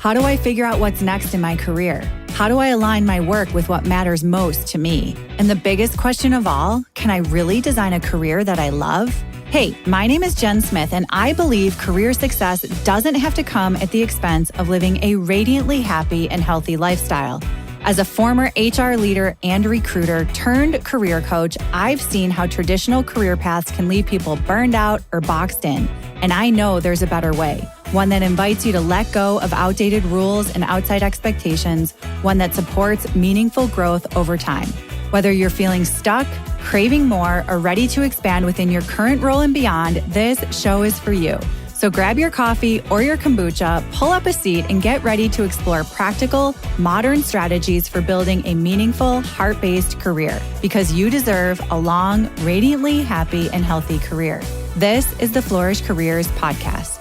How do I figure out what's next in my career? How do I align my work with what matters most to me? And the biggest question of all, can I really design a career that I love? Hey, my name is Jen Smith, and I believe career success doesn't have to come at the expense of living a radiantly happy and healthy lifestyle. As a former HR leader and recruiter turned career coach, I've seen how traditional career paths can leave people burned out or boxed in. And I know there's a better way, one that invites you to let go of outdated rules and outside expectations, one that supports meaningful growth over time. Whether you're feeling stuck, craving more, or ready to expand within your current role and beyond, this show is for you. So grab your coffee or your kombucha, pull up a seat, and get ready to explore practical, modern strategies for building a meaningful, heart-based career, because you deserve a long, radiantly happy, and healthy career. This is the Flourish Careers Podcast.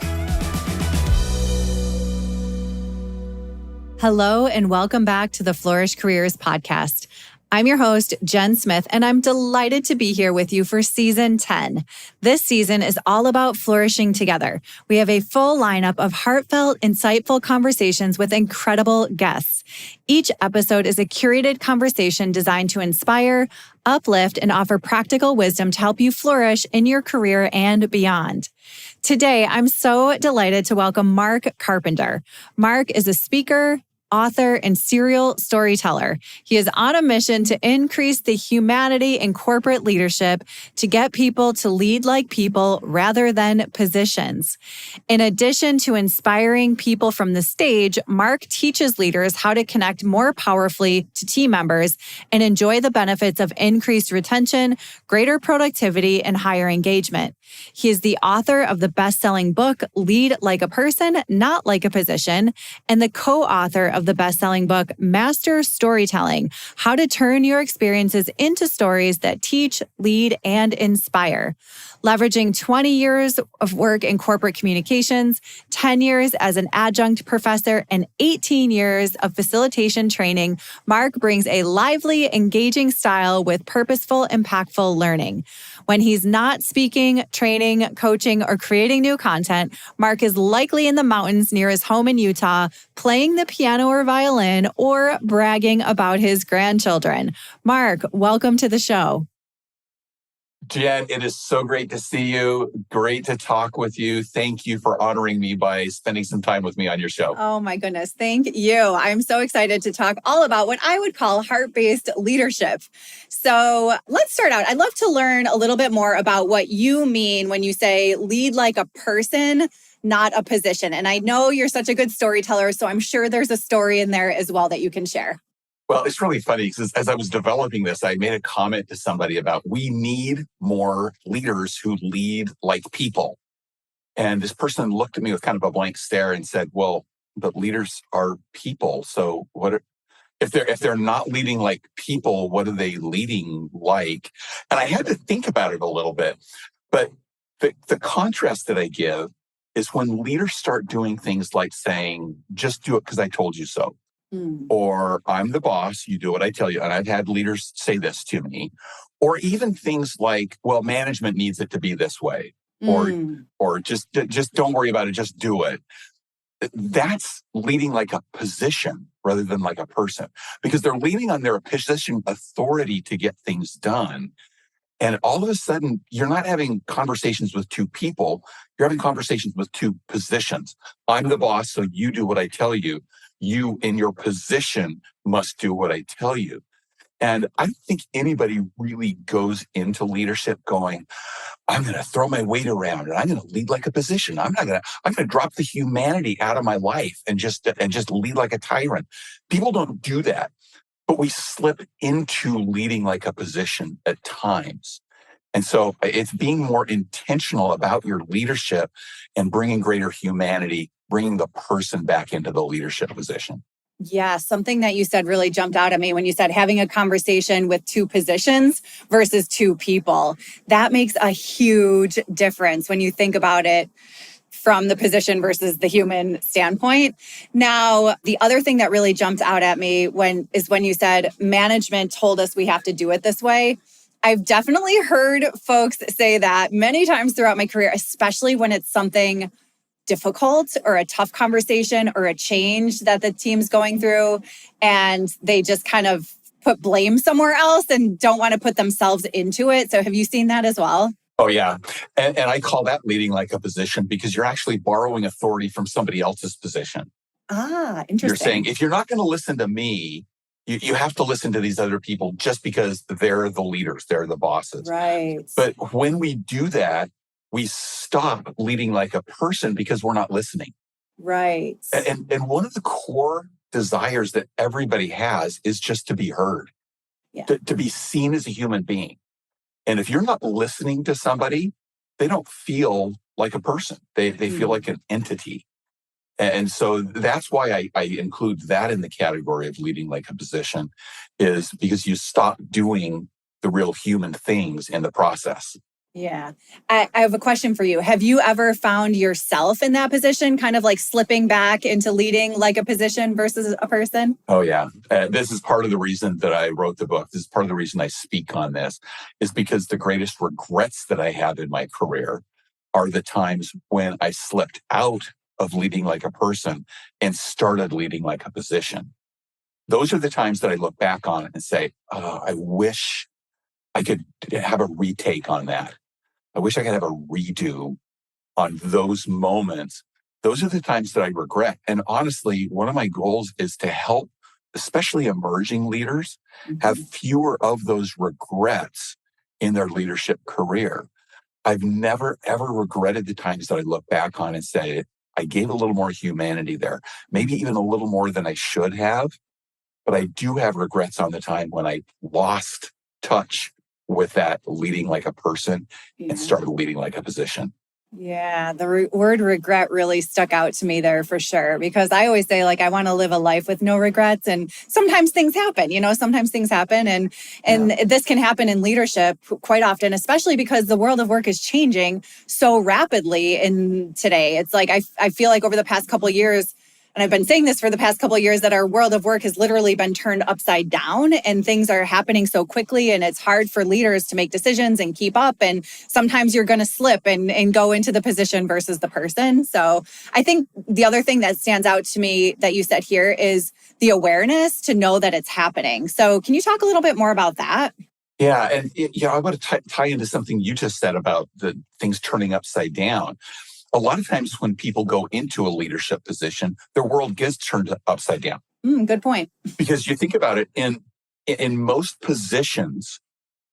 Hello, and welcome back to the Flourish Careers Podcast. I'm your host, Jen Smith, and I'm delighted to be here with you for season 10. This season is all about flourishing together. We have a full lineup of heartfelt, insightful conversations with incredible guests. Each episode is a curated conversation designed to inspire, uplift, and offer practical wisdom to help you flourish in your career and beyond. Today, I'm so delighted to welcome Mark Carpenter. Mark is a speaker, author, and serial storyteller. He is on a mission to increase the humanity in corporate leadership to get people to lead like people rather than positions. In addition to inspiring people from the stage, Mark teaches leaders how to connect more powerfully to team members and enjoy the benefits of increased retention, greater productivity, and higher engagement. He is the author of the best-selling book, Lead Like a Person, Not Like a Position, and the co-author of the best-selling book, Master Storytelling: How to Turn Your Experiences into Stories That Teach, Lead, and Inspire. Leveraging 20 years of work in corporate communications, 10 years as an adjunct professor, and 18 years of facilitation training, Mark brings a lively, engaging style with purposeful, impactful learning. When he's not speaking, training, coaching, or creating new content, Mark is likely in the mountains near his home in Utah, playing the piano or violin, or bragging about his grandchildren. Mark, welcome to the show. Jen, it is so great to see you. Great to talk with you. Thank you for honoring me by spending some time with me on your show. Oh my goodness. Thank you. I'm so excited to talk all about what I would call heart-based leadership. So let's start out. I'd love to learn a little bit more about what you mean when you say lead like a person, not a position. And I know you're such a good storyteller, so I'm sure there's a story in there as well that you can share. Well, it's really funny because as I was developing this, I made a comment to somebody about we need more leaders who lead like people. And this person looked at me with kind of a blank stare and said, well, but leaders are people. So if they're not leading like people, what are they leading like? And I had to think about it a little bit. But the contrast that I give is when leaders start doing things like saying, just do it because I told you so. Or I'm the boss, you do what I tell you. And I've had leaders say this to me. Or even things like, well, management needs it to be this way. Or just don't worry about it, just do it. That's leading like a position rather than like a person. Because they're leaning on their position authority to get things done. And all of a sudden, you're not having conversations with two people. You're having conversations with two positions. I'm the boss, so you do what I tell you. You, in your position, must do what I tell you. And I don't think anybody really goes into leadership going, I'm going to throw my weight around and I'm going to lead like a position. I'm going to drop the humanity out of my life and just lead like a tyrant. People don't do that. But we slip into leading like a position at times. And so it's being more intentional about your leadership and bringing greater humanity, bringing the person back into the leadership position. Yeah, something that you said really jumped out at me when you said having a conversation with two positions versus two people. That makes a huge difference when you think about it from the position versus the human standpoint. Now, the other thing that really jumped out at me when you said management told us we have to do it this way. I've definitely heard folks say that many times throughout my career, especially when it's something difficult or a tough conversation or a change that the team's going through, and they just kind of put blame somewhere else and don't want to put themselves into it. So have you seen that as well? Oh, yeah. And I call that leading like a position, because you're actually borrowing authority from somebody else's position. Ah, You're interesting. saying, if you're not going to listen to me, you have to listen to these other people just because they're the leaders, they're the bosses. Right. But when we do that, we stop leading like a person because we're not listening. Right. And one of the core desires that everybody has is just to be heard, to be seen as a human being. And if you're not listening to somebody, they don't feel like a person. They feel like an entity. And so that's why I include that in the category of leading like a position, is because you stop doing the real human things in the process. Yeah. I have a question for you. Have you ever found yourself in that position, kind of like slipping back into leading like a position versus a person? Oh, yeah. This is part of the reason that I wrote the book. This is part of the reason I speak on this, is because the greatest regrets that I have in my career are the times when I slipped out of leading like a person and started leading like a position. Those are the times that I look back on and say, oh, I wish I could have a retake on that. I wish I could have a redo on those moments. Those are the times that I regret. And honestly, one of my goals is to help, especially emerging leaders, have fewer of those regrets in their leadership career. I've never, ever regretted the times that I look back on and say, I gave a little more humanity there, maybe even a little more than I should have. But I do have regrets on the time when I lost touch with that leading like a person and started leading like a position. Yeah, the word regret really stuck out to me there for sure, because I always say, like, I want to live a life with no regrets. And sometimes things happen, sometimes things happen. And this can happen in leadership quite often, especially because the world of work is changing so rapidly in today. It's like, I feel like over the past couple of years, and I've been saying this for the past couple of years, that our world of work has literally been turned upside down, and things are happening so quickly, and it's hard for leaders to make decisions and keep up. And sometimes you're going to slip and go into the position versus the person. So I think the other thing that stands out to me that you said here is the awareness to know that it's happening. So can you talk a little bit more about that? Yeah. And I want to tie into something you just said about the things turning upside down. A lot of times when people go into a leadership position, their world gets turned upside down. Good point. Because you think about it, in most positions,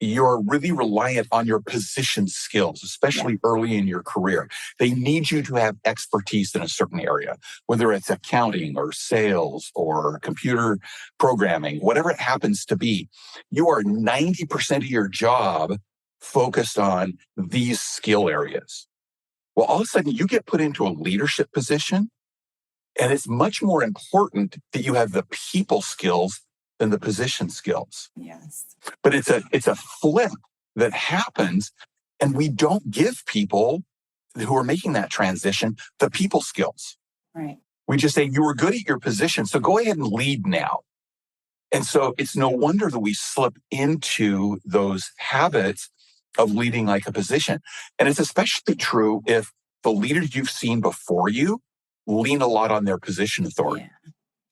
you're really reliant on your position skills, especially early in your career. They need you to have expertise in a certain area, whether it's accounting or sales or computer programming, whatever it happens to be. You are 90% of your job focused on these skill areas. Well, all of a sudden you get put into a leadership position, and it's much more important that you have the people skills than the position skills. Yes. But it's a flip that happens, and we don't give people who are making that transition the people skills. Right. We just say, you were good at your position, so go ahead and lead now. And so it's no wonder that we slip into those habits of leading like a position. And it's especially true if the leaders you've seen before you lean a lot on their position authority.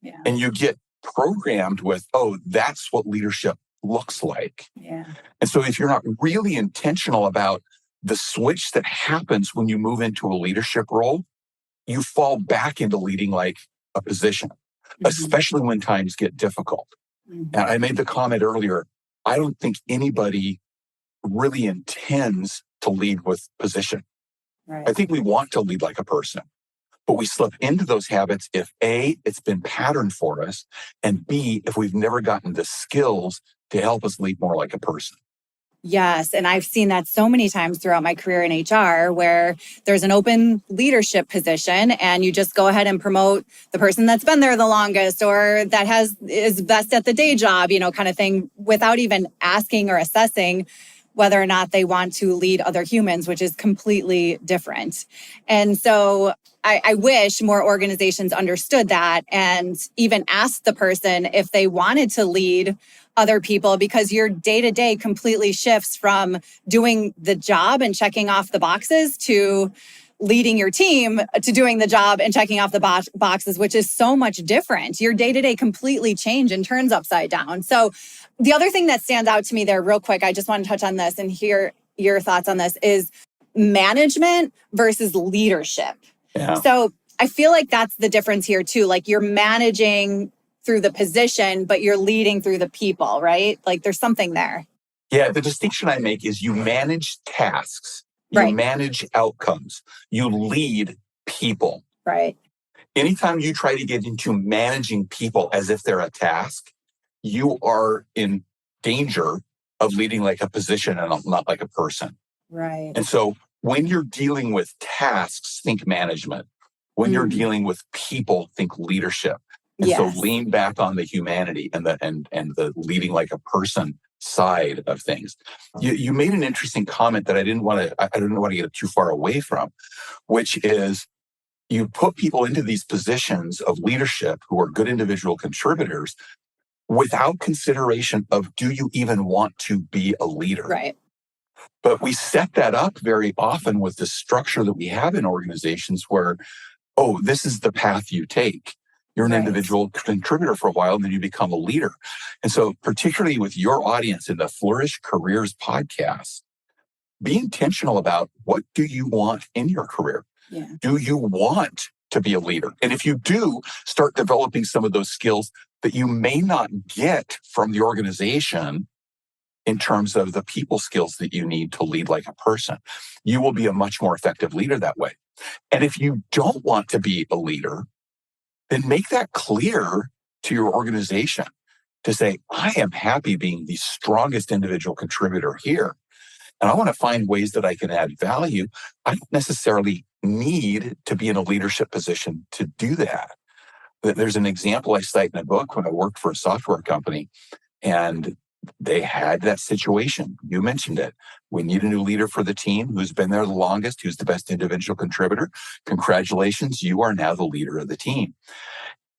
Yeah. And you get programmed with, oh, that's what leadership looks like. Yeah. And so if you're not really intentional about the switch that happens when you move into a leadership role, you fall back into leading like a position, especially when times get difficult. And I made the comment earlier, I don't think anybody really intends to lead with position. Right. I think we want to lead like a person, but we slip into those habits if A, it's been patterned for us, and B, if we've never gotten the skills to help us lead more like a person. Yes. And I've seen that so many times throughout my career in HR, where there's an open leadership position and you just go ahead and promote the person that's been there the longest or that is best at the day job, kind of thing, without even asking or assessing whether or not they want to lead other humans, which is completely different. And so I wish more organizations understood that and even asked the person if they wanted to lead other people, because your day-to-day completely shifts from doing the job and checking off the boxes to leading your team to doing the job and checking off the boxes, which is so much different. Your day-to-day completely change and turns upside down. So the other thing that stands out to me there real quick, I just want to touch on this and hear your thoughts on this, is management versus leadership. Yeah. So I feel like that's the difference here too. Like you're managing through the position, but you're leading through the people, right? Like there's something there. Yeah, the distinction I make is you manage tasks, you Right. manage outcomes, you lead people. Right. Anytime you try to get into managing people as if they're a task, you are in danger of leading like a position and not like a person. Right. And so when you're dealing with tasks, think management. When you're dealing with people, think leadership. And so lean back on the humanity and the leading like a person side of things. You made an interesting comment that I didn't want to get too far away from, which is you put people into these positions of leadership who are good individual contributors without consideration of, do you even want to be a leader? Right. But we set that up very often with the structure that we have in organizations where, oh, this is the path you take. You're an individual contributor for a while, and then you become a leader. And so particularly with your audience in the Flourish Careers podcast, be intentional about, what do you want in your career? Yeah. Do you want to be a leader? And if you do, start developing some of those skills that you may not get from the organization in terms of the people skills that you need to lead like a person. You will be a much more effective leader that way. And if you don't want to be a leader, then make that clear to your organization to say, I am happy being the strongest individual contributor here. And I want to find ways that I can add value. I don't necessarily need to be in a leadership position to do that. There's an example I cite in a book when I worked for a software company, and they had that situation. You mentioned it. We need a new leader for the team who's been there the longest, who's the best individual contributor. Congratulations, you are now the leader of the team.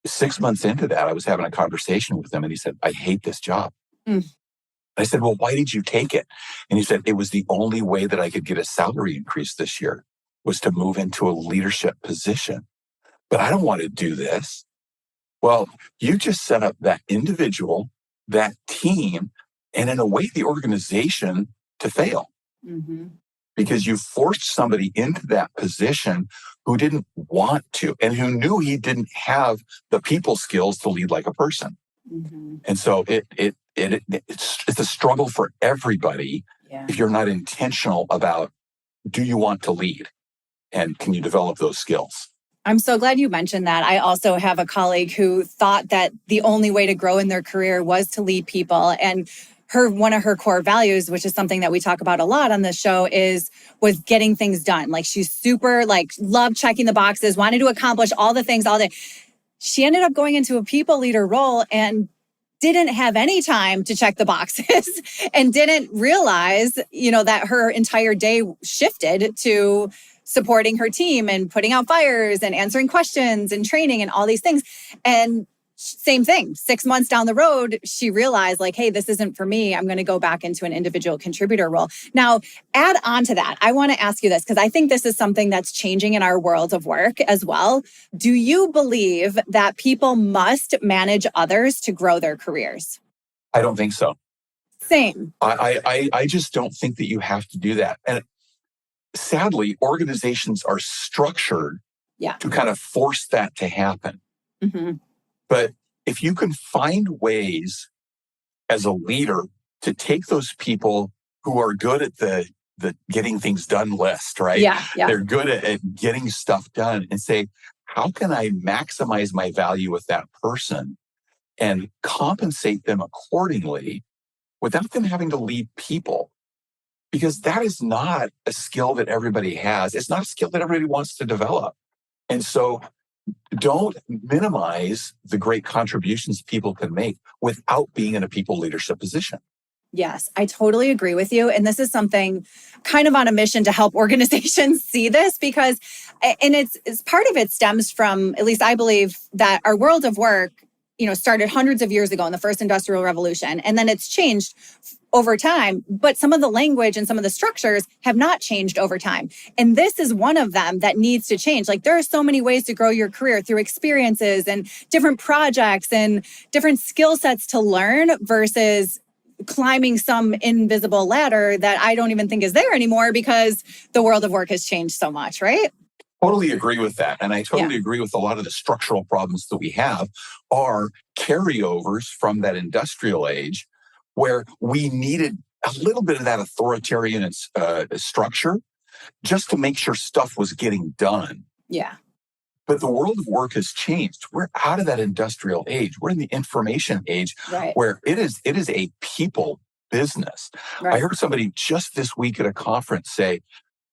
6 months into that, I was having a conversation with him, and he said, I hate this job. I said, well, why did you take it? And he said, it was the only way that I could get a salary increase this year, was to move into a leadership position. But I don't want to do this. Well, you just set up that individual, that team, and in a way, the organization to fail. Because you forced somebody into that position who didn't want to, and who knew he didn't have the people skills to lead like a person. And so it's a struggle for everybody if you're not intentional about, do you want to lead? And can you develop those skills? I'm so glad you mentioned that. I also have a colleague who thought that the only way to grow in their career was to lead people. And one of her core values, which is something that we talk about a lot on this show, was getting things done. Like she's super loved checking the boxes, wanted to accomplish all the things all day. She ended up going into a people leader role and didn't have any time to check the boxes and didn't realize, that her entire day shifted to supporting her team and putting out fires and answering questions and training and all these things. And same thing, 6 months down the road, she realized hey, this isn't for me. I'm going to go back into an individual contributor role. Now, add on to that, I want to ask you this, because I think this is something that's changing in our world of work as well. Do you believe that people must manage others to grow their careers? I don't think so. Same. I just don't think that you have to do that. And sadly, organizations are structured to kind of force that to happen. But if you can find ways as a leader to take those people who are good at the getting things done list, right? Yeah. They're good at getting stuff done, and say, how can I maximize my value with that person and compensate them accordingly without them having to lead people? Because that is not a skill that everybody has. It's not a skill that everybody wants to develop. And so don't minimize the great contributions people can make without being in a people leadership position. Yes, I totally agree with you. And this is something kind of on a mission to help organizations see this, because, and it's part of it stems from, at least I believe, that our world of work started hundreds of years ago in the first industrial revolution, and then it's changed over time, but some of the language and some of the structures have not changed over time. And this is one of them that needs to change. Like, there are so many ways to grow your career through experiences and different projects and different skill sets to learn versus climbing some invisible ladder that I don't even think is there anymore because the world of work has changed so much, right? Totally agree with that. And I totally agree with a lot of the structural problems that we have are carryovers from that industrial age where we needed a little bit of that authoritarian structure just to make sure stuff was getting done. Yeah. But the world of work has changed. We're out of that industrial age. We're in the information age where it is a people business. Right. I heard somebody just this week at a conference say,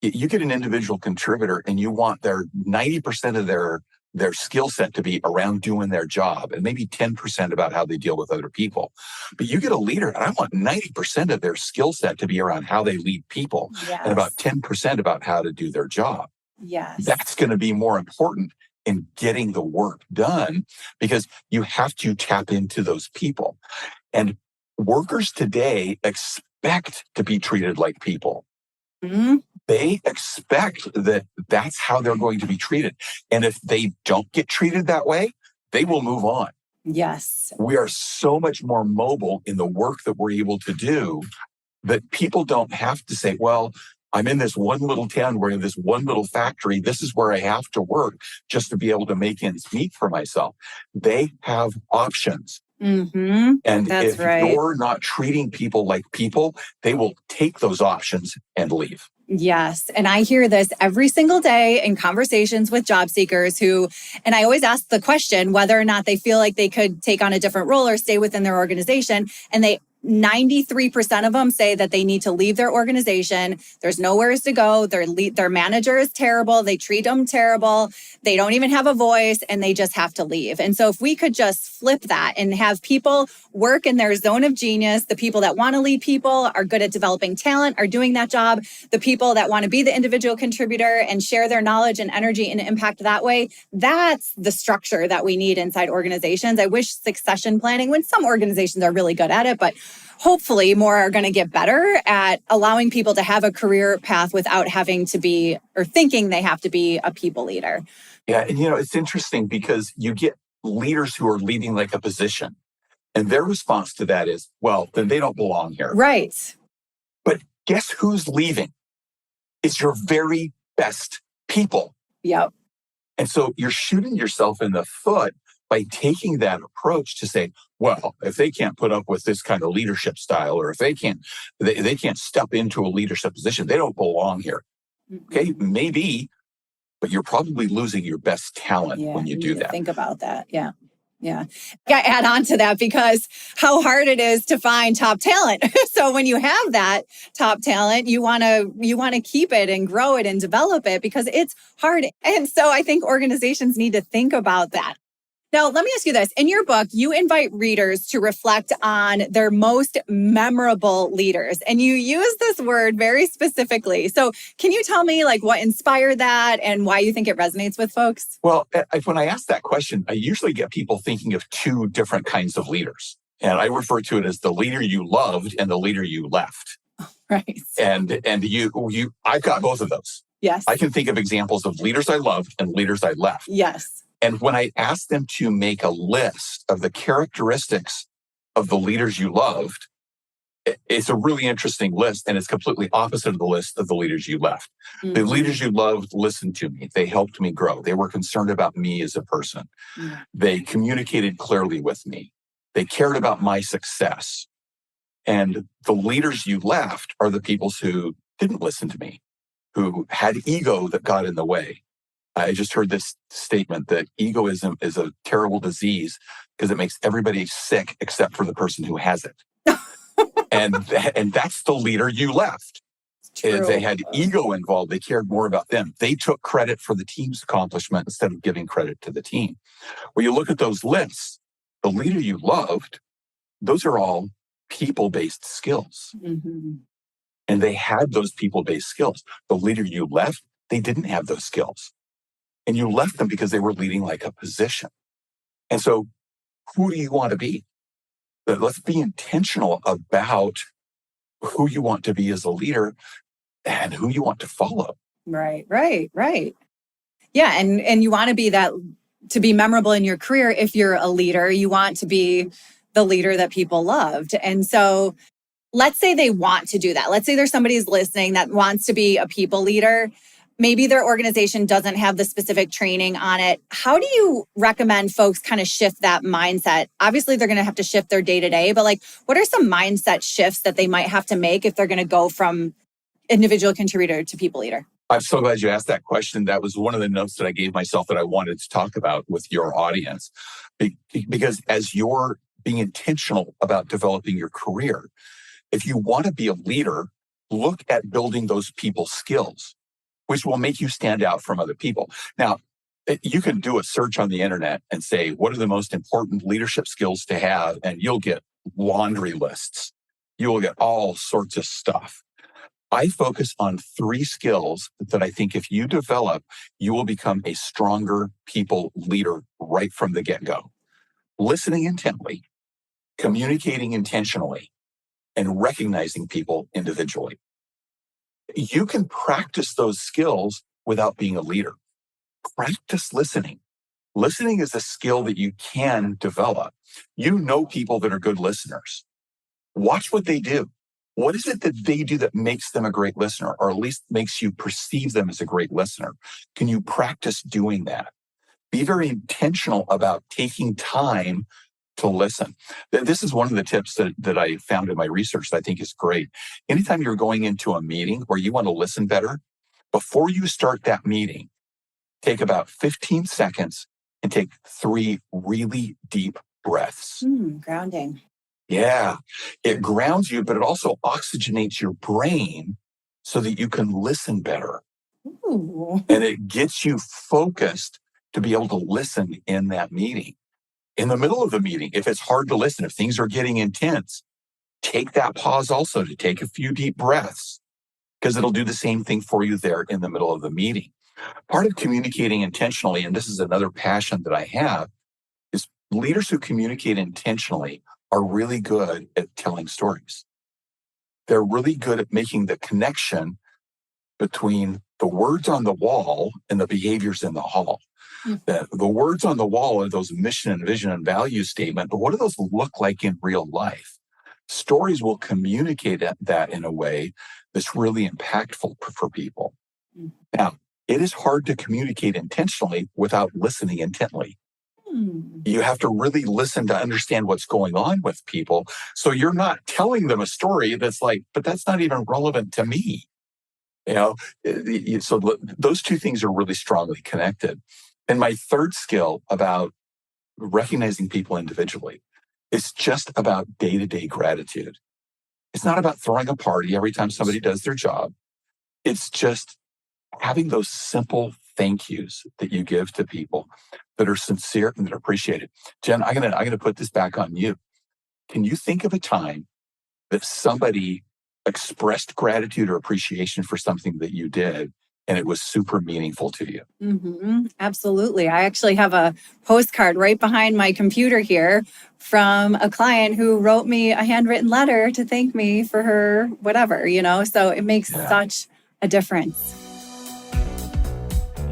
you get an individual contributor and you want their 90% of their skill set to be around doing their job and maybe 10% about how they deal with other people. But you get a leader and I want 90% of their skill set to be around how they lead people and about 10% about how to do their job. Yes. That's going to be more important in getting the work done because you have to tap into those people. And workers today expect to be treated like people. Mm-hmm. They expect that that's how they're going to be treated. And if they don't get treated that way, they will move on. Yes. We are so much more mobile in the work that we're able to do that people don't have to say, well, I'm in this one little town, we're in this one little factory. This is where I have to work just to be able to make ends meet for myself. They have options. Mm-hmm. And that's if right. you're not treating people like people, they will take those options and leave. Yes. And I hear this every single day in conversations with job seekers and I always ask the question whether or not they feel like they could take on a different role or stay within their organization. And 93% of them say that they need to leave their organization. There's nowhere to go. Their manager is terrible. They treat them terrible. They don't even have a voice and they just have to leave. And so if we could just flip that and have people work in their zone of genius, the people that want to lead people are good at developing talent, are doing that job. The people that want to be the individual contributor and share their knowledge and energy and impact that way, that's the structure that we need inside organizations. I wish succession planning, when some organizations are really good at it, but hopefully more are going to get better at allowing people to have a career path without having to be or thinking they have to be a people leader. Yeah. And, it's interesting because you get leaders who are leading like a position and their response to that is, well, then they don't belong here. Right. But guess who's leaving? It's your very best people. Yep. And so you're shooting yourself in the foot by taking that approach to say, well, if they can't put up with this kind of leadership style, or if they can't step into a leadership position, they don't belong here. Okay, maybe, but you're probably losing your best talent when you do that. Think about that. Yeah. Yeah. I add on to that because how hard it is to find top talent. So when you have that top talent, you want to keep it and grow it and develop it because it's hard. And so I think organizations need to think about that. Now, let me ask you this. In your book, you invite readers to reflect on their most memorable leaders, and you use this word very specifically. So can you tell me what inspired that and why you think it resonates with folks? Well, when I ask that question, I usually get people thinking of two different kinds of leaders. And I refer to it as the leader you loved and the leader you left. Right. And I've got both of those. Yes. I can think of examples of leaders I loved and leaders I left. Yes. And when I asked them to make a list of the characteristics of the leaders you loved, it's a really interesting list, and it's completely opposite of the list of the leaders you left. Mm-hmm. The leaders you loved listened to me. They helped me grow. They were concerned about me as a person. Mm-hmm. They communicated clearly with me. They cared about my success. And the leaders you left are the people who didn't listen to me, who had ego that got in the way. I just heard this statement that egoism is a terrible disease because it makes everybody sick except for the person who has it. and that's the leader you left. They had ego involved. They cared more about them. They took credit for the team's accomplishment instead of giving credit to the team. When you look at those lists, the leader you loved, those are all people-based skills. Mm-hmm. And they had those people-based skills. The leader you left, they didn't have those skills. And you left them because they were leading like a position. And so who do you want to be? Let's be intentional about who you want to be as a leader and who you want to follow. Right. Yeah. And you want to be that, to be memorable in your career. If you're a leader, you want to be the leader that people loved. And so let's say they want to do that. Let's say there's somebody who's listening that wants to be a people leader. Maybe their organization doesn't have the specific training on it. How do you recommend folks kind of shift that mindset? Obviously, they're going to have to shift their day-to-day, but like, what are some mindset shifts that they might have to make if they're going to go from individual contributor to people leader? I'm so glad you asked that question. That was one of the notes that I gave myself that I wanted to talk about with your audience. Because as you're being intentional about developing your career, if you want to be a leader, look at building those people skills, which will make you stand out from other people. Now, you can do a search on the internet and say, what are the most important leadership skills to have? And you'll get laundry lists. You will get all sorts of stuff. I focus on 3 skills that I think if you develop, you will become a stronger people leader right from the get-go. Listening intently, communicating intentionally, and recognizing people individually. You can practice those skills without being a leader. Practice listening. Listening is a skill that you can develop. You know people that are good listeners. Watch what they do. What is it that they do that makes them a great listener, or at least makes you perceive them as a great listener? Can you practice doing that? Be very intentional about taking time to listen. This is one of the tips that I found in my research that I think is great. Anytime you're going into a meeting where you want to listen better, before you start that meeting, take about 15 seconds and take 3 really deep breaths. Grounding. Yeah, it grounds you, but it also oxygenates your brain so that you can listen better. Ooh. And it gets you focused to be able to listen in that meeting. In the middle of the meeting, if it's hard to listen, if things are getting intense, take that pause also to take a few deep breaths, because it'll do the same thing for you there in the middle of the meeting. Part of communicating intentionally, and this is another passion that I have, is leaders who communicate intentionally are really good at telling stories. They're really good at making the connection between the words on the wall and the behaviors in the hall. The words on the wall are those mission and vision and value statement, but what do those look like in real life? Stories will communicate that in a way that's really impactful for people. Now, it is hard to communicate intentionally without listening intently. You have to really listen to understand what's going on with people. So you're not telling them a story that's like, but that's not even relevant to me. So those 2 things are really strongly connected. And my 3rd skill about recognizing people individually is just about day-to-day gratitude. It's not about throwing a party every time somebody does their job. It's just having those simple thank yous that you give to people that are sincere and that are appreciated. Jen, I'm gonna put this back on you. Can you think of a time that somebody expressed gratitude or appreciation for something that you did and it was super meaningful to you? Absolutely. I actually have a postcard right behind my computer here from a client who wrote me a handwritten letter to thank me for her whatever, so it makes such a difference.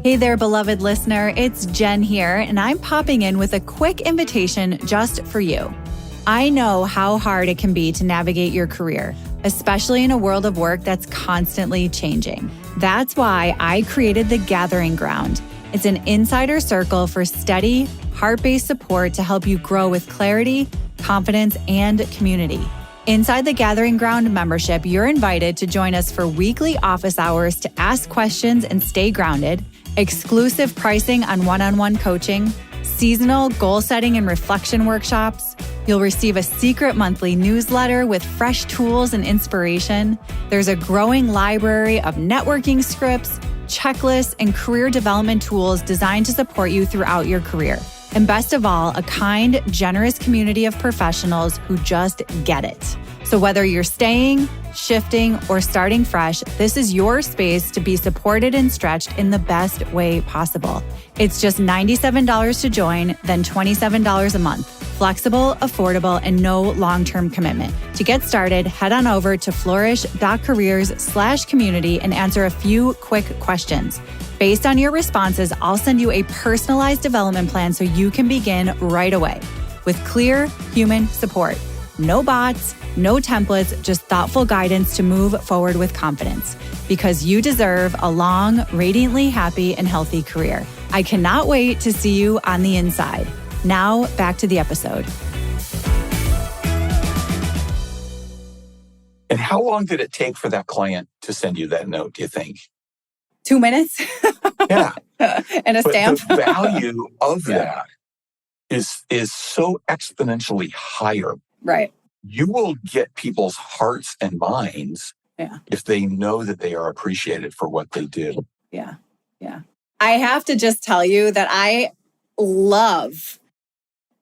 Hey there, beloved listener. It's Jen here, and I'm popping in with a quick invitation just for you. I know how hard it can be to navigate your career, especially in a world of work that's constantly changing. That's why I created The Gathering Ground. It's an insider circle for steady, heart-based support to help you grow with clarity, confidence, and community. Inside the Gathering Ground membership, you're invited to join us for weekly office hours to ask questions and stay grounded, exclusive pricing on one-on-one coaching, seasonal goal setting and reflection workshops. You'll receive a secret monthly newsletter with fresh tools and inspiration. There's a growing library of networking scripts, checklists, and career development tools designed to support you throughout your career. And best of all, a kind, generous community of professionals who just get it. So whether you're staying, shifting, or starting fresh, this is your space to be supported and stretched in the best way possible. It's just $97 to join, then $27 a month. Flexible, affordable, and no long-term commitment. To get started, head on over to flourish.careers/community and answer a few quick questions. Based on your responses, I'll send you a personalized development plan so you can begin right away with clear human support. No bots, no templates, just thoughtful guidance to move forward with confidence. Because you deserve a long, radiantly happy, and healthy career. I cannot wait to see you on the inside. Now, back to the episode. And how long did it take for that client to send you that note, do you think? 2 minutes? Yeah. And a stamp? The value of that is so exponentially higher. Right. You will get people's hearts and minds if they know that they are appreciated for what they do. Yeah. I have to just tell you that I love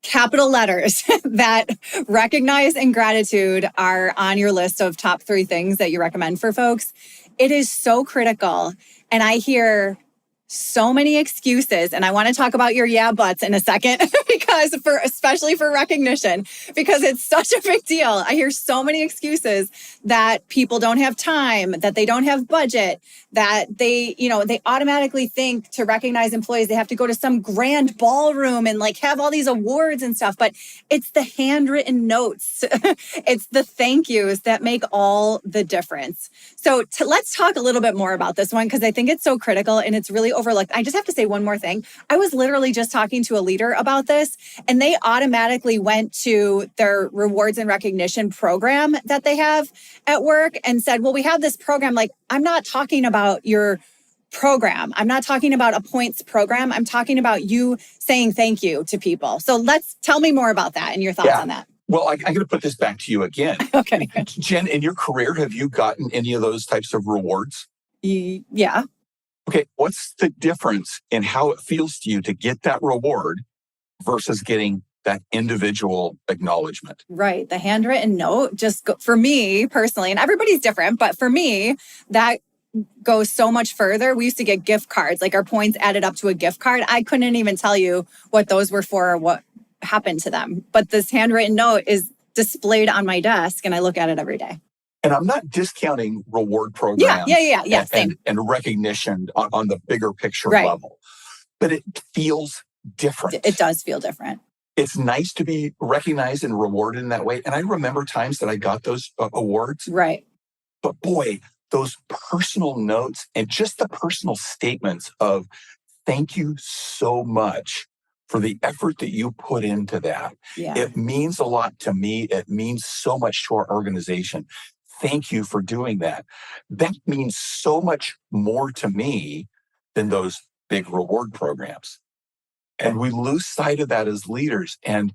capital letters that recognize and gratitude are on your list of top 3 things that you recommend for folks. It is so critical. And I hear so many excuses, and I want to talk about your yeah buts in a second because especially for recognition, because it's such a big deal. I hear so many excuses that people don't have time, that they don't have budget, that they automatically think to recognize employees, they have to go to some grand ballroom and have all these awards and stuff. But it's the handwritten notes. It's the thank yous that make all the difference. So let's talk a little bit more about this one, because I think it's so critical and it's really overlooked. I just have to say one more thing. I was literally just talking to a leader about this, and they automatically went to their rewards and recognition program that they have at work and said, well, we have this program. I'm not talking about your program. I'm not talking about a points program. I'm talking about you saying thank you to people. So tell me more about that and your thoughts on that. Well, I'm going to put this back to you again. Okay. Jen, in your career, have you gotten any of those types of rewards? Yeah. Okay. What's the difference in how it feels to you to get that reward versus getting that individual acknowledgement? Right. The handwritten note, for me personally, and everybody's different, but for me, that goes so much further. We used to get gift cards, our points added up to a gift card. I couldn't even tell you what those were for or what happened to them. But this handwritten note is displayed on my desk and I look at it every day. And I'm not discounting reward programs and recognition on the bigger picture level, but it feels different. It does feel different. It's nice to be recognized and rewarded in that way. And I remember times that I got those awards. Right. But boy, those personal notes and just the personal statements of thank you so much for the effort that you put into that. Yeah. It means a lot to me. It means so much to our organization. Thank you for doing that. That means so much more to me than those big reward programs. And we lose sight of that as leaders. And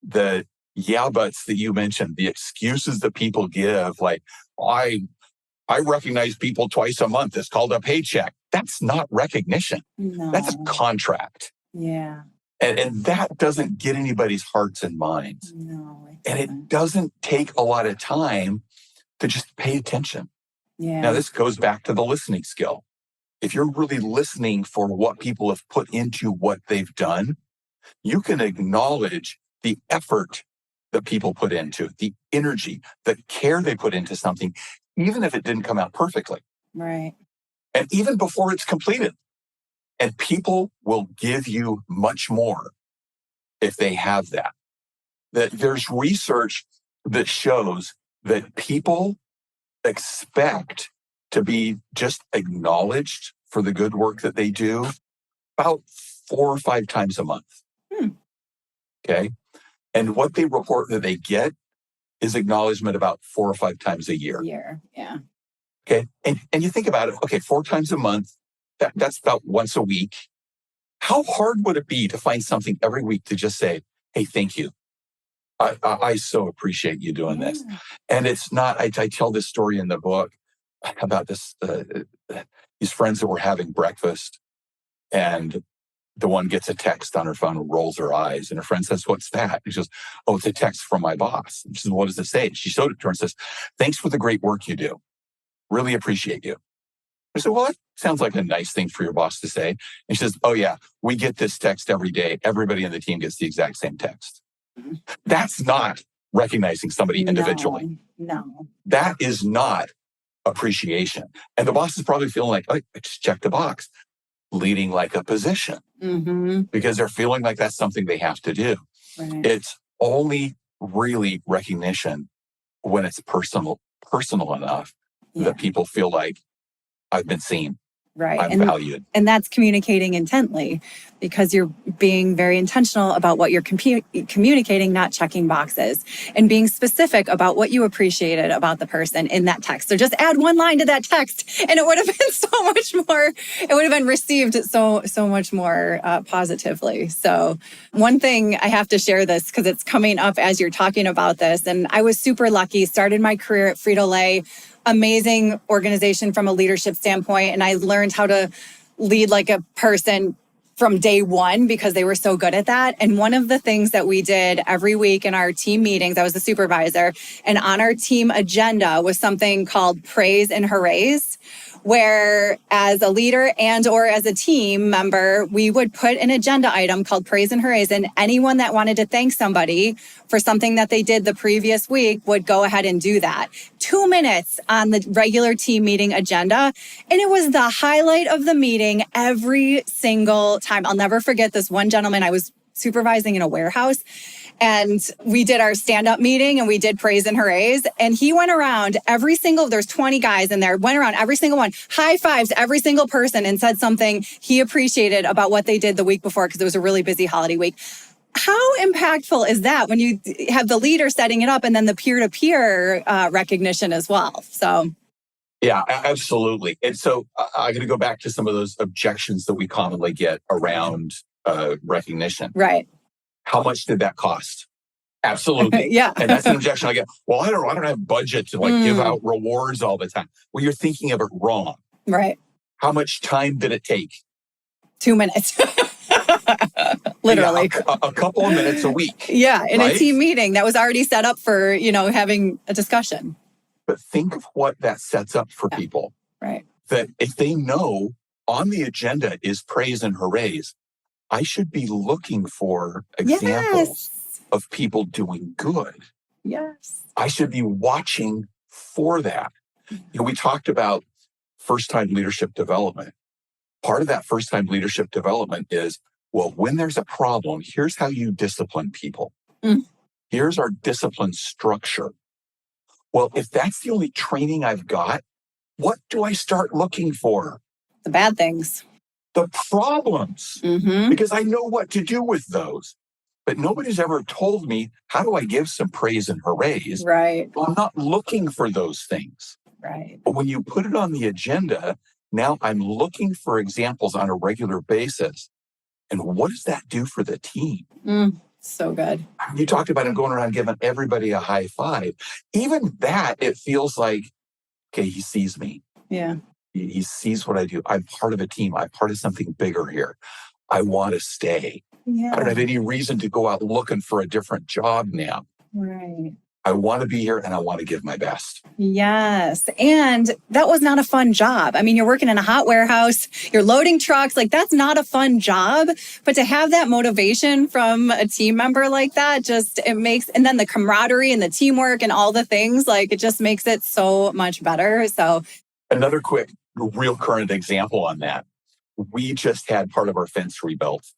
the yeah buts that you mentioned, the excuses that people give, I recognize people twice a month. It's called a paycheck. That's not recognition. No. That's a contract. Yeah. And that doesn't get anybody's hearts and minds. No. And it doesn't take a lot of time to just pay attention. Yeah. Now, this goes back to the listening skill. If you're really listening for what people have put into what they've done, you can acknowledge the effort that people put into, the energy, the care they put into something, even if it didn't come out perfectly. Right. And even before it's completed. And people will give you much more if they have that. That there's research that shows that people expect to be just acknowledged for the good work that they do about 4 or 5 times a month. Okay. And what they report that they get is acknowledgement about 4 or 5 times a year. Yeah. Okay. And you think about it, okay, 4 times a month, that's about once a week. How hard would it be to find something every week to just say, hey, thank you. I so appreciate you doing this. And it's not, I tell this story in the book about these friends that were having breakfast, and The one gets a text on her phone and rolls her eyes. And her friend says, "What's that?" And she goes, "Oh, it's a text from my boss." And she says, "What does it say?" She showed it to her and says, "Thanks for the great work you do. Really appreciate you." I said, "Well, that sounds like a nice thing for your boss to say." And she says, "Oh, yeah, we get this text every day. Everybody in the team gets the exact same text." That's not recognizing somebody individually. No. That is not appreciation. And the boss is probably feeling like, "Oh, I just checked the box." Leading like a position because they're feeling like that's something they have to do. Right. It's only really recognition when it's personal enough that people feel like I've been seen. Right. I'm valued. And that's communicating intently because you're being very intentional about what you're communicating, not checking boxes, and being specific about what you appreciated about the person in that text. So just add one line to that text and it would have been so much more, it would have been received so much more positively. So one thing I have to share this because it's coming up as you're talking about this. And I was super lucky, started my career at Frito-Lay, amazing organization from a leadership standpoint. And I learned how to lead like a person from day one because they were so good at that. And one of the things that we did every week in our team meetings, I was the supervisor, and on our team agenda was something called praise and hoorays, where as a leader and or as a team member, we would put an agenda item called praise and hoorays, and anyone that wanted to thank somebody for something that they did the previous week would go ahead and do that. 2 minutes on the regular team meeting agenda. And it was the highlight of the meeting every single time. I'll never forget this one gentleman. I was supervising in a warehouse and we did our stand-up meeting and we did praise and hoorays. And he went around there's 20 guys in there, went around every single one, high fives every single person and said something he appreciated about what they did the week before because it was a really busy holiday week. How impactful is that when you have the leader setting it up and then the peer-to-peer recognition as well? So, yeah, absolutely. And so I'm going to go back to some of those objections that we commonly get around recognition. Right. How much did that cost? Absolutely. Yeah. And that's an objection I get. Well, I don't have budget to give out rewards all the time. Well, you're thinking of it wrong. Right. How much time did it take? 2 minutes. Literally. Yeah, a couple of minutes a week. Yeah, in a team meeting that was already set up for, having a discussion. But think of what that sets up for people. Right. That if they know on the agenda is praise and hoorays, I should be looking for examples of people doing good. Yes. I should be watching for that. We talked about first-time leadership development. Part of that first-time leadership development is, well, when there's a problem, here's how you discipline people. Here's our discipline structure. Well, if that's the only training I've got, what do I start looking for? The bad things. The problems. Because I know what to do with those. But nobody's ever told me, how do I give some praise and hoorays? Right. Well, I'm not looking for those things. Right. But when you put it on the agenda, now I'm looking for examples on a regular basis. And what does that do for the team? So good. You talked about him going around giving everybody a high five. Even that, it feels like, okay, he sees me. Yeah. He sees what I do. I'm part of a team. I'm part of something bigger here. I want to stay. Yeah. I don't have any reason to go out looking for a different job now. Right. I want to be here and I want to give my best. Yes. And that was not a fun job. I mean, you're working in a hot warehouse, you're loading trucks, that's not a fun job. But to have that motivation from a team member like that, and then the camaraderie and the teamwork and all the things, it just makes it so much better. So another quick, real current example on that. We just had part of our fence rebuilt.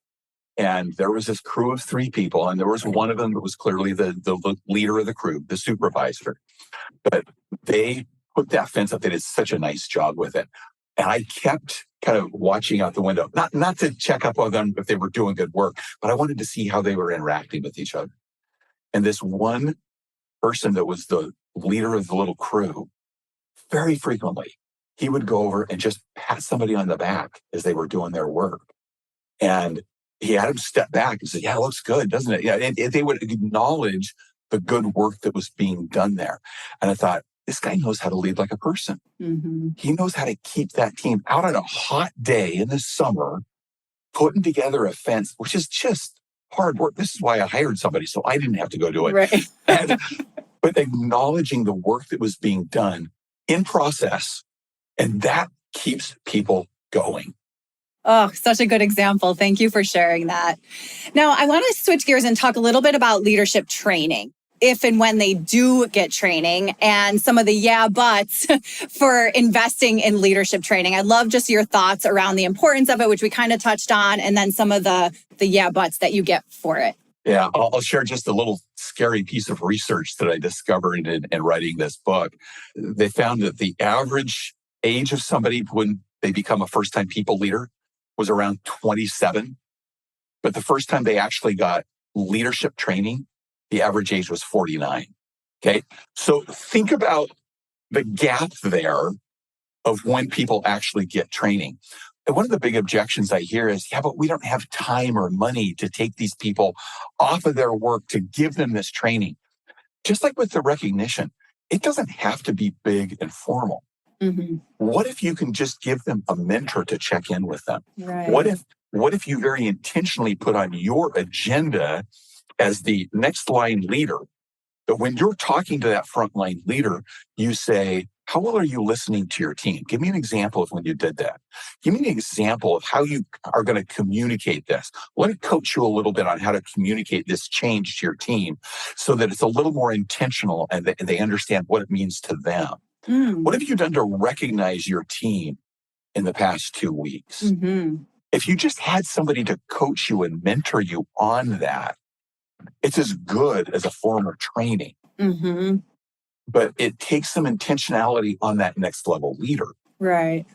And there was this crew of 3 people, and there was one of them that was clearly the leader of the crew, the supervisor. But they put that fence up. They did such a nice job with it. And I kept kind of watching out the window, not to check up on them if they were doing good work, but I wanted to see how they were interacting with each other. And this one person that was the leader of the little crew, very frequently, he would go over and just pat somebody on the back as they were doing their work. And he had him step back and say, yeah, it looks good, doesn't it? Yeah, and they would acknowledge the good work that was being done there. And I thought, this guy knows how to lead like a person. He knows how to keep that team out on a hot day in the summer putting together a fence, which is just hard work. This is why I hired somebody, so I didn't have to go do it. Right. But acknowledging the work that was being done in process, and that keeps people going. Oh, such a good example. Thank you for sharing that. Now, I want to switch gears and talk a little bit about leadership training. If and when they do get training and some of the buts for investing in leadership training. I'd love just your thoughts around the importance of it, which we kind of touched on, and then some of the buts that you get for it. Yeah, I'll share just a little scary piece of research that I discovered in writing this book. They found that the average age of somebody when they become a first-time people leader was around 27. But the first time they actually got leadership training, the average age was 49. Okay. So think about the gap there of when people actually get training. And one of the big objections I hear is, but we don't have time or money to take these people off of their work to give them this training. Just like with the recognition, it doesn't have to be big and formal. Mm-hmm. What if you can just give them a mentor to check in with them? Right. What if you very intentionally put on your agenda as the next line leader, that when you're talking to that frontline leader, you say, how well are you listening to your team? Give me an example of when you did that. Give me an example of how you are going to communicate this. Let me coach you a little bit on how to communicate this change to your team so that it's a little more intentional and they understand what it means to them. What have you done to recognize your team in the past 2 weeks? Mm-hmm. If you just had somebody to coach you and mentor you on that, it's as good as a formal training. Mm-hmm. But it takes some intentionality on that next level leader. Right.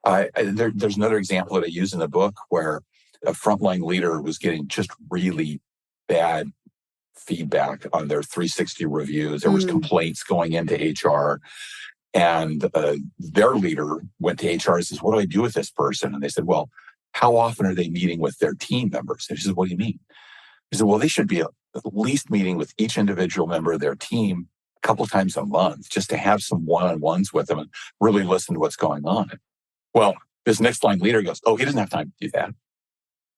There's another example that I use in the book where a frontline leader was getting just really bad feedback on their 360 reviews. There was complaints going into HR. And their leader went to HR and says, what do I do with this person? And they said, well, how often are they meeting with their team members? And she said, what do you mean? He said, well, they should be at least meeting with each individual member of their team a couple of times a month just to have some one-on-ones with them and really listen to what's going on. Well, this next line leader goes, he doesn't have time to do that.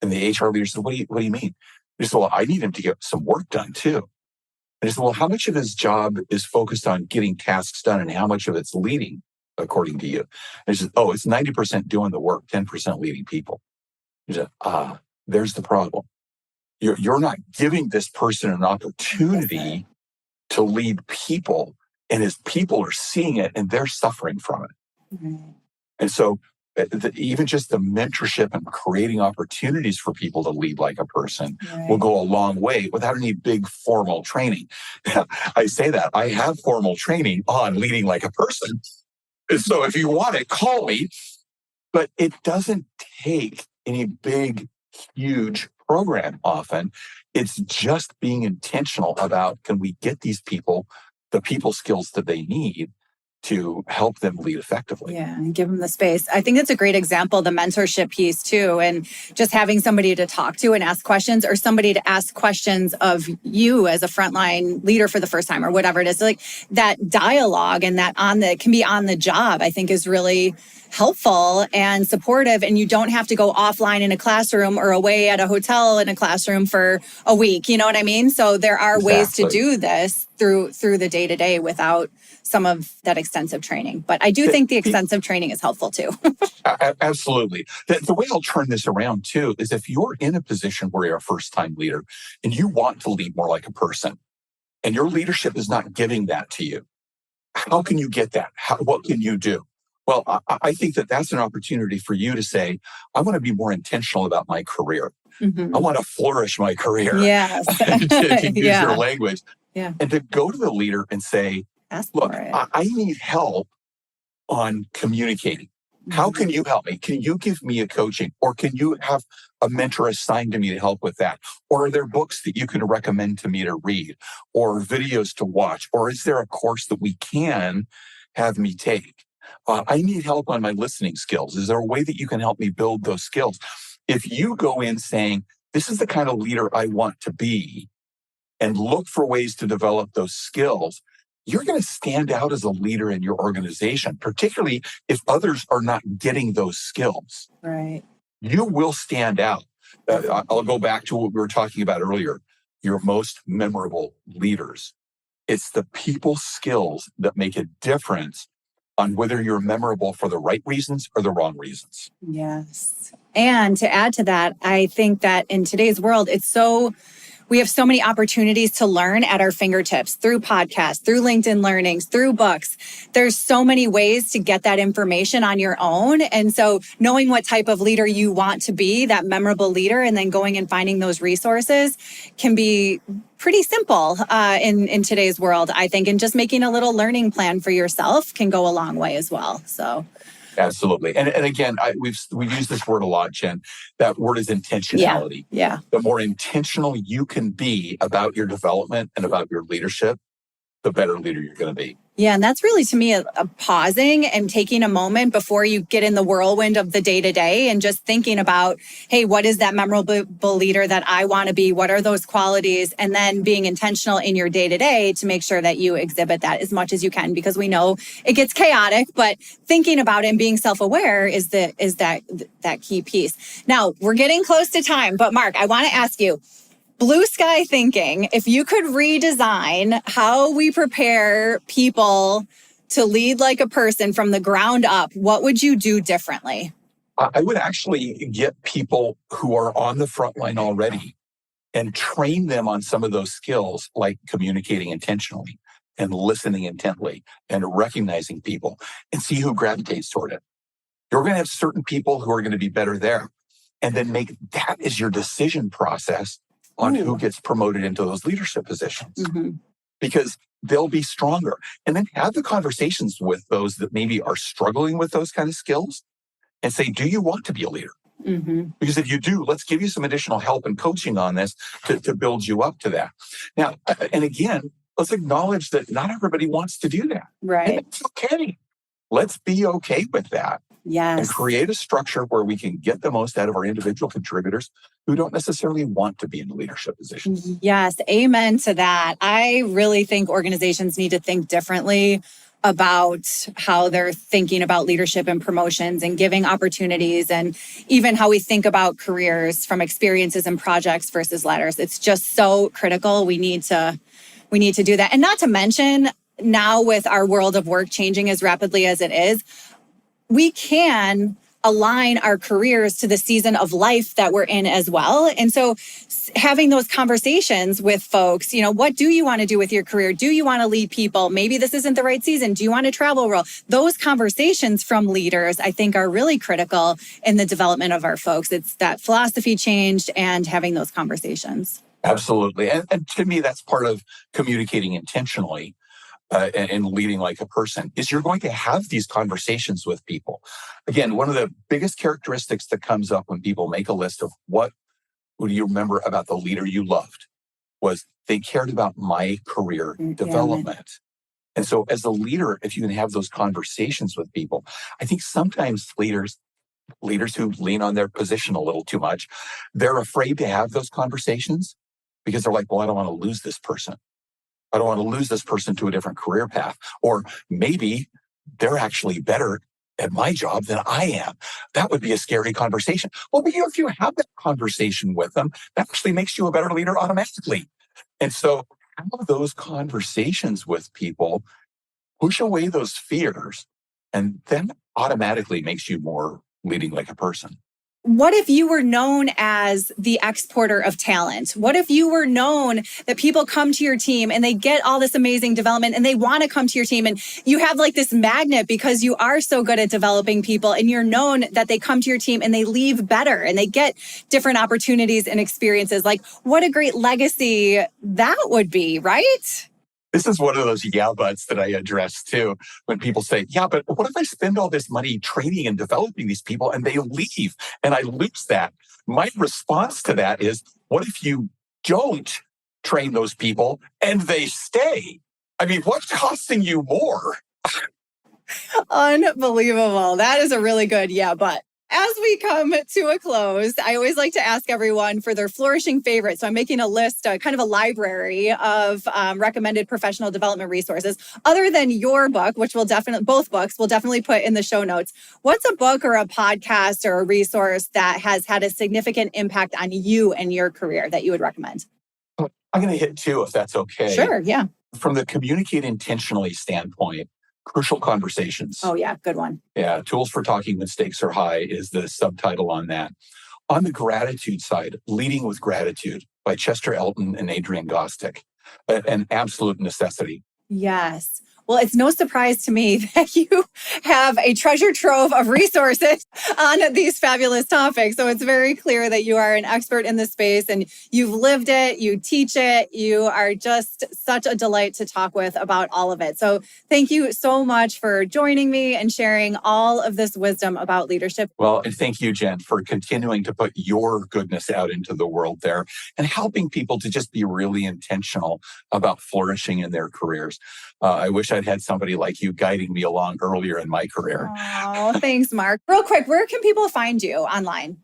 And the HR leader said, what do you mean? He said, well, I need him to get some work done too. And he said, well, how much of his job is focused on getting tasks done and how much of it's leading, according to you? And he said, it's 90% doing the work, 10% leading people. He said, there's the problem. You're not giving this person an opportunity to lead people, and his people are seeing it and they're suffering from it. Mm-hmm. And so even just the mentorship and creating opportunities for people to lead like a person will go a long way without any big formal training. I say that I have formal training on leading like a person. So if you want it, call me. But it doesn't take any big, huge program often. It's just being intentional about, can we get these people the people skills that they need to help them lead effectively. Yeah, and give them the space. I think that's a great example, the mentorship piece too, and just having somebody to talk to and ask questions, or somebody to ask questions of you as a frontline leader for the first time or whatever it is. Like that dialogue and that can be on the job, I think is really helpful and supportive, and you don't have to go offline in a classroom or away at a hotel in a classroom for a week. You know what I mean? So there are ways to do this through the day-to-day without some of that extensive training. But I do think the extensive training is helpful too. Absolutely. The way I'll turn this around too is if you're in a position where you're a first-time leader and you want to lead more like a person and your leadership is not giving that to you, how can you get that? What can you do? Well, I think that's an opportunity for you to say, I want to be more intentional about my career. Mm-hmm. I want to flourish my career. Yes. to use your language. Yeah. And to go to the leader and say, look, I need help on communicating. Mm-hmm. How can you help me? Can you give me a coaching? Or can you have a mentor assigned to me to help with that? Or are there books that you can recommend to me to read? Or videos to watch? Or is there a course that we can have me take? I need help on my listening skills. Is there a way that you can help me build those skills? If you go in saying, this is the kind of leader I want to be, and look for ways to develop those skills, you're going to stand out as a leader in your organization, particularly if others are not getting those skills. Right. you will stand out. I'll go back to what we were talking about earlier. Your most memorable leaders. It's the people skills that make a difference on whether you're memorable for the right reasons or the wrong reasons. Yes. And to add to that, I think that in today's world, we have so many opportunities to learn at our fingertips through podcasts, through LinkedIn learnings, through books. There's so many ways to get that information on your own. And so knowing what type of leader you want to be, that memorable leader, and then going and finding those resources can be pretty simple in today's world, I think. And just making a little learning plan for yourself can go a long way as well. So absolutely. And again, we've used this word a lot, Jen. That word is intentionality. Yeah. The more intentional you can be about your development and about your leadership, the better leader you're going to be. Yeah. And that's really, to me, a pausing and taking a moment before you get in the whirlwind of the day to day and just thinking about, hey, what is that memorable leader that I want to be? What are those qualities? And then being intentional in your day to day to make sure that you exhibit that as much as you can, because we know it gets chaotic, but thinking about it and being self-aware is that key piece. Now, we're getting close to time, but Mark, I want to ask you, blue sky thinking, if you could redesign how we prepare people to lead like a person from the ground up, what would you do differently? I would actually get people who are on the front line already and train them on some of those skills, like communicating intentionally and listening intently and recognizing people, and see who gravitates toward it. You're going to have certain people who are going to be better there, and then make that as your decision process on who gets promoted into those leadership positions, because they'll be stronger. And then have the conversations with those that maybe are struggling with those kind of skills and say, do you want to be a leader? Because if you do, let's give you some additional help and coaching on this to build you up to that. Now, and again, let's acknowledge that not everybody wants to do that. Right. And it's okay. Let's be okay with that. Yes. And create a structure where we can get the most out of our individual contributors who don't necessarily want to be in leadership positions. Yes, amen to that. I really think organizations need to think differently about how they're thinking about leadership and promotions and giving opportunities, and even how we think about careers from experiences and projects versus ladders. It's just so critical. We need to do that. And not to mention, now with our world of work changing as rapidly as it is, we can align our careers to the season of life that we're in as well. And so having those conversations with folks, what do you want to do with your career? Do you want to lead people? Maybe this isn't the right season. Do you want to travel role? Those conversations from leaders, I think, are really critical in the development of our folks. It's that philosophy change and having those conversations. Absolutely. And to me, that's part of communicating intentionally. And leading like a person is you're going to have these conversations with people. Again, one of the biggest characteristics that comes up when people make a list of what do you remember about the leader you loved was they cared about my career development. And so as a leader, if you can have those conversations with people, I think sometimes leaders who lean on their position a little too much, they're afraid to have those conversations because they're like, well, I don't want to lose this person. I don't want to lose this person to a different career path. Or maybe they're actually better at my job than I am. That would be a scary conversation. Well, but if you have that conversation with them, that actually makes you a better leader automatically. And so have those conversations with people, push away those fears, and then automatically makes you more leading like a person. What if you were known as the exporter of talent? What if you were known that people come to your team and they get all this amazing development and they want to come to your team, and you have like this magnet because you are so good at developing people, and you're known that they come to your team and they leave better and they get different opportunities and experiences? Like, what a great legacy that would be, right? This is one of those yeah buts that I address too. When people say, yeah, but what if I spend all this money training and developing these people and they leave and I lose that? My response to that is, what if you don't train those people and they stay? I mean, what's costing you more? Unbelievable. That is a really good yeah, but. As we come to a close, I always like to ask everyone for their flourishing favorite. So I'm making a list, kind of a library of recommended professional development resources. Other than your book, which both books we'll definitely put in the show notes. What's a book or a podcast or a resource that has had a significant impact on you and your career that you would recommend? I'm going to hit two if that's okay. Sure, yeah. From the communicate intentionally standpoint, Crucial Conversations. Oh, yeah, good one. Yeah, Tools for Talking When Stakes Are High is the subtitle on that. On the gratitude side, Leading with Gratitude by Chester Elton and Adrian Gostick, an absolute necessity. Yes. Well, it's no surprise to me that you have a treasure trove of resources on these fabulous topics. So it's very clear that you are an expert in this space and you've lived it, you teach it, you are just such a delight to talk with about all of it. So thank you so much for joining me and sharing all of this wisdom about leadership. Well, and thank you, Jen, for continuing to put your goodness out into the world there and helping people to just be really intentional about flourishing in their careers. I wish I'd had somebody like you guiding me along earlier in my career. Oh, thanks, Mark. Real quick, where can people find you online?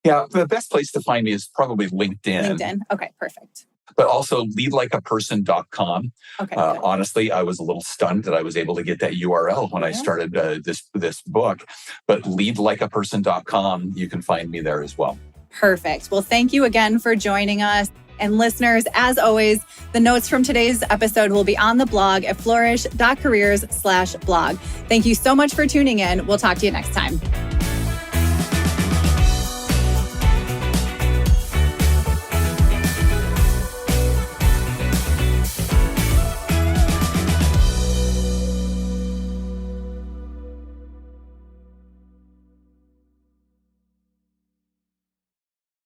Yeah, the best place to find me is probably LinkedIn. LinkedIn. Okay, perfect. But also leadlikeaperson.com. Okay. Honestly, I was a little stunned that I was able to get that URL when I started this book. But leadlikeaperson.com, you can find me there as well. Perfect. Well, thank you again for joining us. And listeners, as always, the notes from today's episode will be on the blog at flourish.careers/blog. Thank you so much for tuning in. We'll talk to you next time.